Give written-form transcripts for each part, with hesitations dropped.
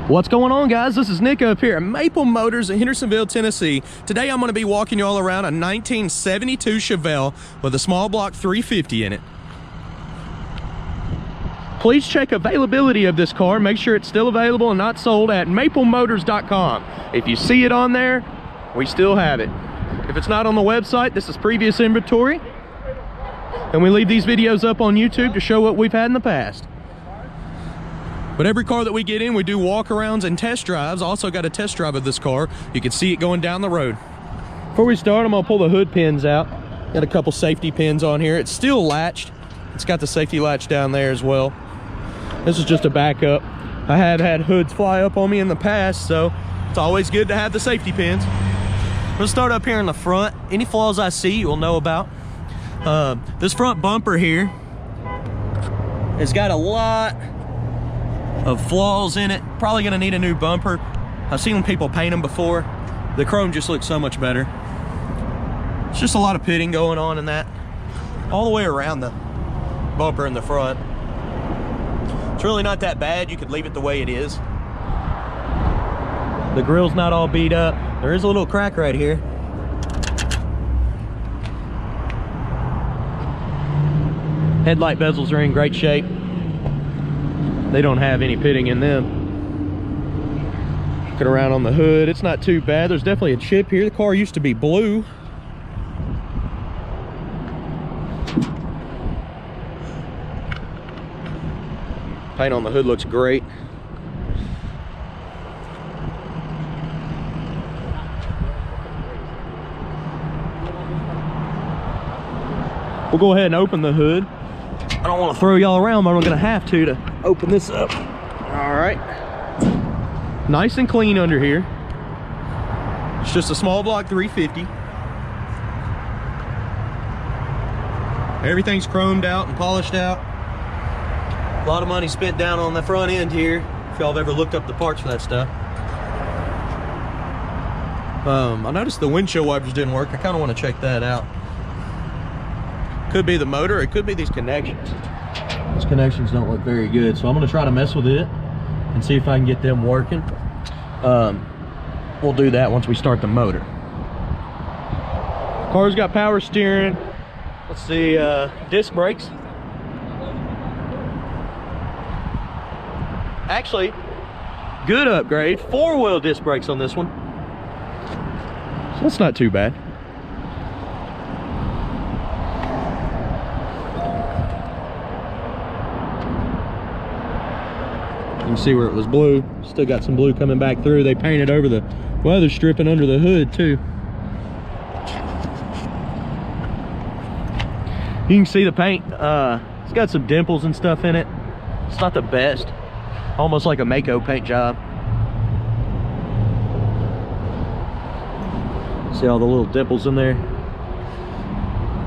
What's going on, guys? This is Nick up here at Maple Motors in Hendersonville, Tennessee. Today I'm going to be walking you all around a 1972 Chevelle with a small block 350 in it. Please check availability of this car. Make sure it's still available and not sold at maplemotors.com. If you see it on there, we still have it. If it's not on the website, this is previous inventory. And we leave these videos up on YouTube to show what we've had in the past. But every car that we get in, we do walk-arounds and test drives. Also got a test drive of this car. You can see it going down the road. Before we start, I'm gonna pull the hood pins out. Got a couple safety pins on here. It's still latched. It's got the safety latch down there as well. This is just a backup. I have had hoods fly up on me in the past, so it's always good to have the safety pins. We'll start up here in the front. Any flaws I see, you'll know about. This front bumper here has got a lot of flaws in it. Probably gonna need a new bumper. I've seen people paint them before. The chrome just looks so much better. It's just a lot of pitting going on in that. All the way around the bumper in the front. It's really not that bad. You could leave it the way it is. The grill's not all beat up. There is a little crack right here. Headlight bezels are in great shape. They don't have any pitting in them. Looking around on the hood, it's not too bad. There's definitely a chip here. The car used to be blue. Paint on the hood looks great. We'll go ahead and open the hood. I don't want to throw y'all around, but I'm gonna have to open this up. All right. Nice and clean under here. It's just a small block 350. Everything's chromed out and polished out. A lot of money spent down on the front end here, if y'all have ever looked up the parts for that stuff. I noticed the windshield wipers didn't work. I kind of want to check that out. Could be the motor, it could be these connections. These connections don't look very good, so I'm gonna try to mess with it and see if I can get them working. We'll do that once we start the motor. Car's got power steering. Let's see, disc brakes. Actually, good upgrade. 4-wheel disc brakes on this one. So that's not too bad. You can see where it was blue. Still got some blue coming back through. They painted over the weather stripping under the hood too. You can see the paint. It's got some dimples and stuff in it. It's not the best. Almost like a Mako paint job. See all the little dimples in there?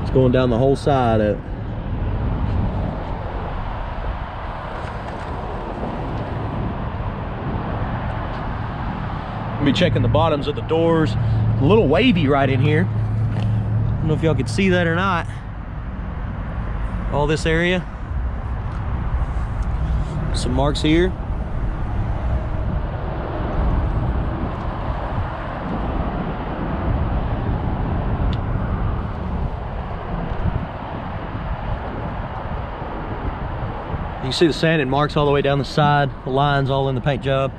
It's going down the whole side of it. Be checking the bottoms of the doors. A little wavy right in here. I don't know if y'all could see that or not. All this area. Some marks here. You can see the sanded marks all the way down the side. The lines all in the paint job.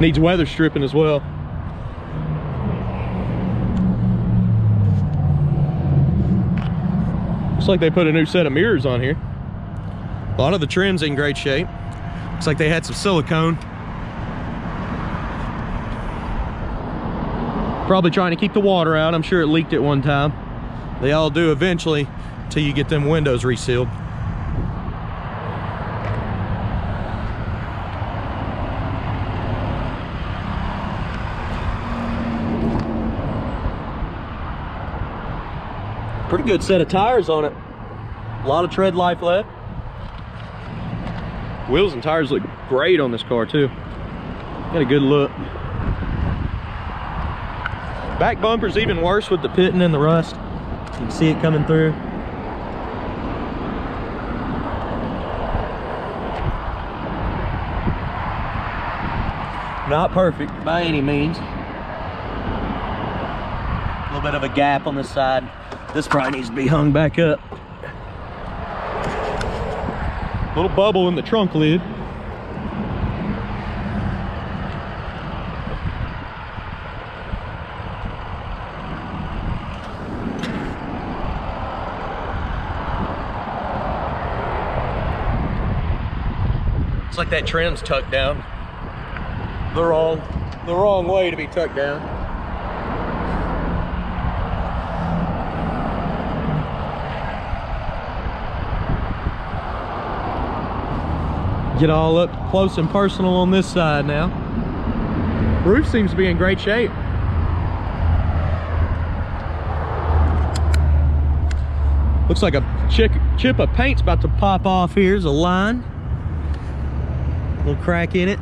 Needs weather stripping as well. Looks like they put a new set of mirrors on here. A lot of the trim's in great shape. Looks like they had some silicone. Probably trying to keep the water out. I'm sure it leaked at one time. They all do eventually until you get them windows resealed. Pretty good set of tires on it. A lot of tread life left. Wheels and tires look great on this car too. Got a good look. Back bumper's even worse with the pitting and the rust. You can see it coming through. Not perfect by any means. A little bit of a gap on this side. This probably needs to be hung back up. Little bubble in the trunk lid. It's like that trim's tucked down the wrong way to be tucked down. Get all up close and personal on this side now. Roof seems to be in great shape. Looks like a chip of paint's about to pop off. Here's a line. Little crack in it.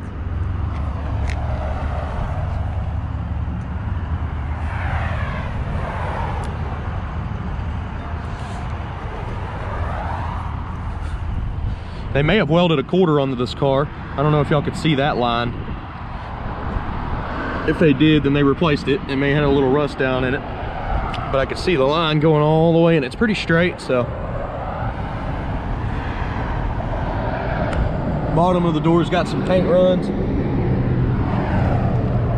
They may have welded a quarter onto this car. I don't know if y'all could see that line. If they did, then they replaced it. It may have had a little rust down in it. But I could see the line going all the way, and it's pretty straight, so. Bottom of the door's got some paint runs.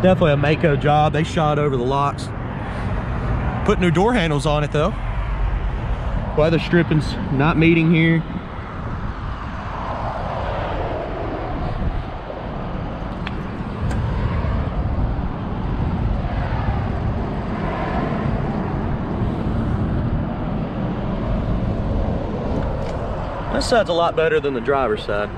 Definitely a Mako job. They shot over the locks. Put new door handles on it though. Weather stripping's not meeting here. This side's a lot better than the driver's side.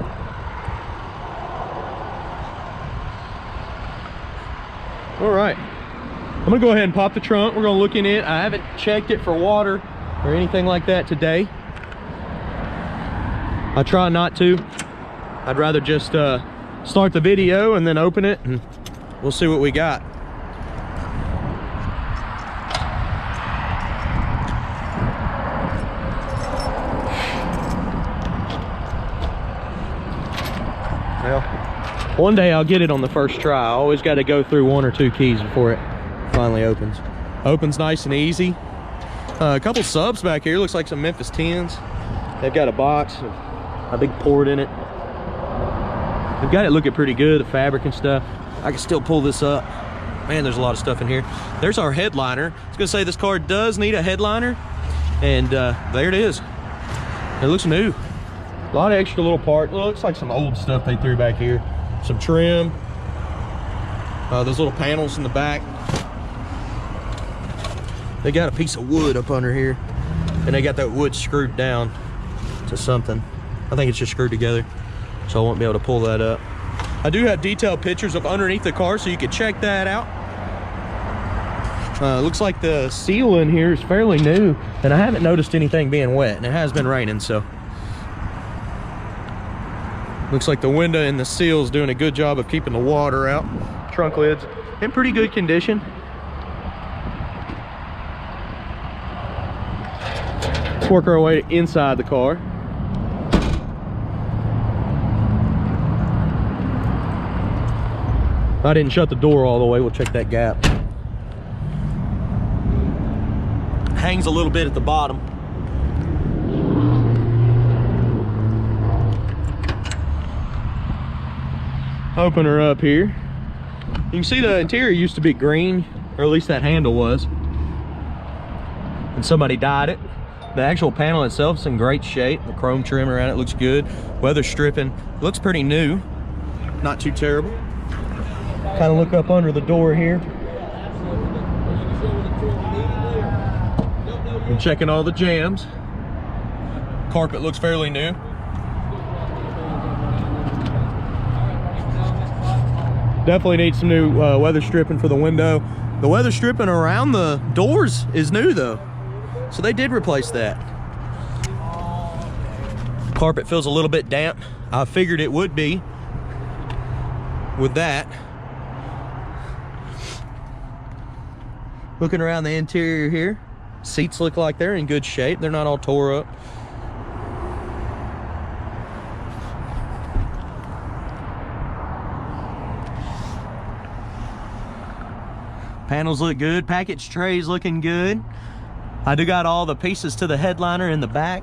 All right, I'm gonna go ahead and pop the trunk. We're gonna look in it. I haven't checked it for water or anything like that today. I try not to. I'd rather just start the video and then open it, and we'll see what we got. Well, one day I'll get it on the first try. I always got to go through one or two keys before it finally opens. Opens nice and easy. A couple subs back here. Looks like some Memphis 10s. They've got a box, a big port in it. They've got it looking pretty good, the fabric and stuff. I can still pull this up. Man, there's a lot of stuff in here. There's our headliner. I was gonna say this car does need a headliner, and there it is. It looks new. A lot of extra little parts. Looks like some old stuff they threw back here. Some trim. Those little panels in the back. They got a piece of wood up under here, and they got that wood screwed down to something. I think it's just screwed together, so I won't be able to pull that up. I do have detailed pictures of underneath the car, so you can check that out. Looks like the seal in here is fairly new, and I haven't noticed anything being wet, and it has been raining, so. Looks like the window and the seal is doing a good job of keeping the water out. Trunk lid's in pretty good condition. Let's work our way inside the car. I didn't shut the door all the way. We'll check that gap. Hangs a little bit at the bottom. Open her up here. You can see the interior used to be green, or at least that handle was. And somebody dyed it. The actual panel itself is in great shape. The chrome trim around it looks good. Weather stripping looks pretty new. Not too terrible. Kind of look up under the door here. I'm checking all the jams. Carpet looks fairly new. Definitely need some new weather stripping for the window. The weather stripping around the doors is new though, so they did replace that. Carpet feels a little bit damp. I figured it would be with that. Looking around the interior here, seats look like they're in good shape. They're not all tore up. Panels look good. Package tray's looking good. I do got all the pieces to the headliner in the back,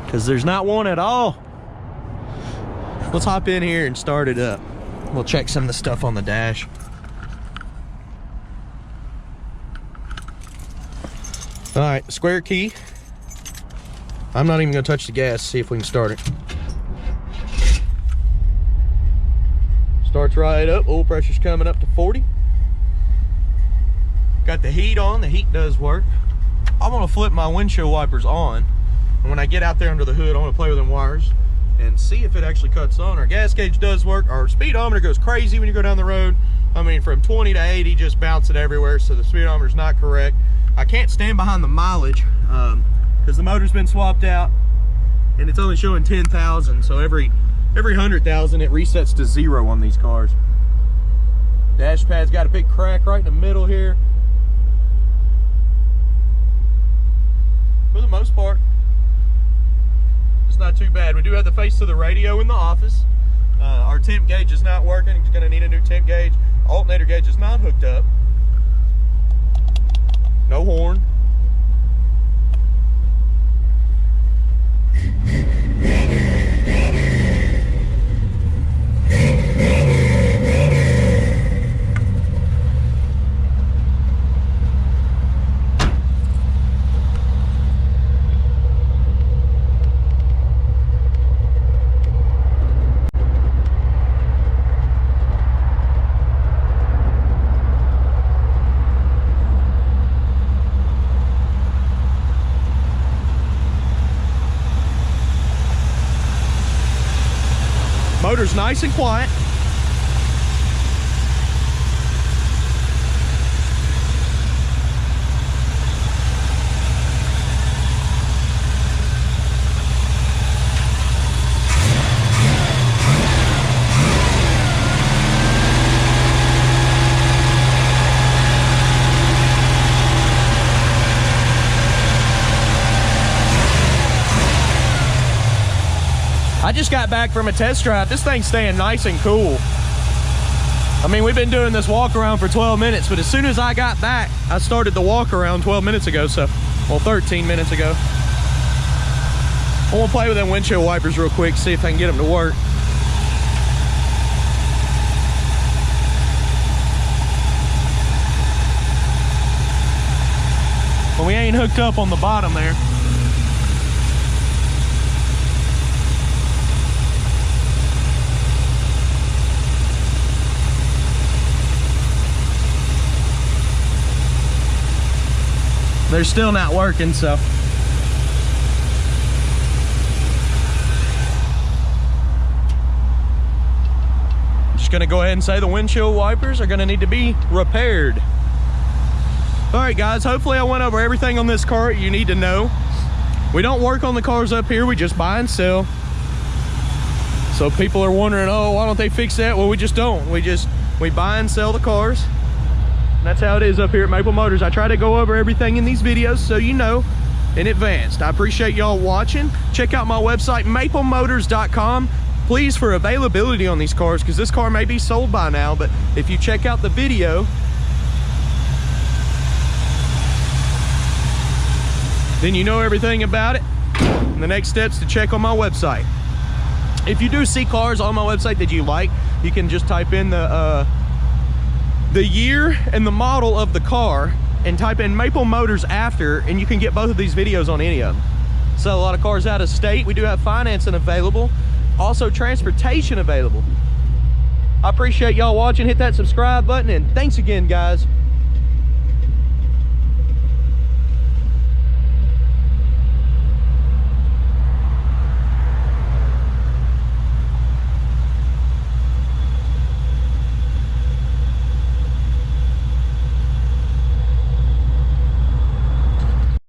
because there's not one at all. Let's hop in here and start it up. We'll check some of the stuff on the dash. All right, square key. I'm not even gonna touch the gas, see if we can start it. Starts right up, oil pressure's coming up to 40. Got the heat on, the heat does work. I'm gonna flip my windshield wipers on. And when I get out there under the hood, I'm gonna play with them wires and see if it actually cuts on. Our gas gauge does work. Our speedometer goes crazy when you go down the road. I mean, from 20 to 80, just bounce it everywhere, so the speedometer's not correct. I can't stand behind the mileage because the motor's been swapped out and it's only showing 10,000. So every 100,000 it resets to 0 on these cars. Dash pad's got a big crack right in the middle here. For the most part, it's not too bad. We do have the face to the radio in the office. Our temp gauge is not working. It's going to need a new temp gauge. Alternator gauge is not hooked up. No horn. Motor's nice and quiet. I just got back from a test drive. This thing's staying nice and cool. I mean, we've been doing this walk around for 12 minutes, but as soon as I got back, I started the walk around 12 minutes ago, well, 13 minutes ago. I want to play with them windshield wipers real quick, see if I can get them to work. Well, we ain't hooked up on the bottom there. They're still not working, so. Just gonna go ahead and say the windshield wipers are gonna need to be repaired. All right, guys, hopefully I went over everything on this car you need to know. We don't work on the cars up here, we just buy and sell. So people are wondering, oh, why don't they fix that? Well, we just don't. We buy and sell the cars. And that's how it is up here at Maple Motors. I try to go over everything in these videos so you know in advance. I appreciate y'all watching. Check out my website, weMainbsite.com. Please, for availability on these cars, because this car may be sold by now, but if you check out the video, then you know everything about it. And the next step's to check on my website. If you do see cars on my website that you like, you can just type in the year and the model of the car and type in Maple Motors after, and you can get both of these videos on any of them. Sell a lot of cars out of state. We do have financing available, also transportation available. I appreciate y'all watching. Hit that subscribe button, and thanks again, guys.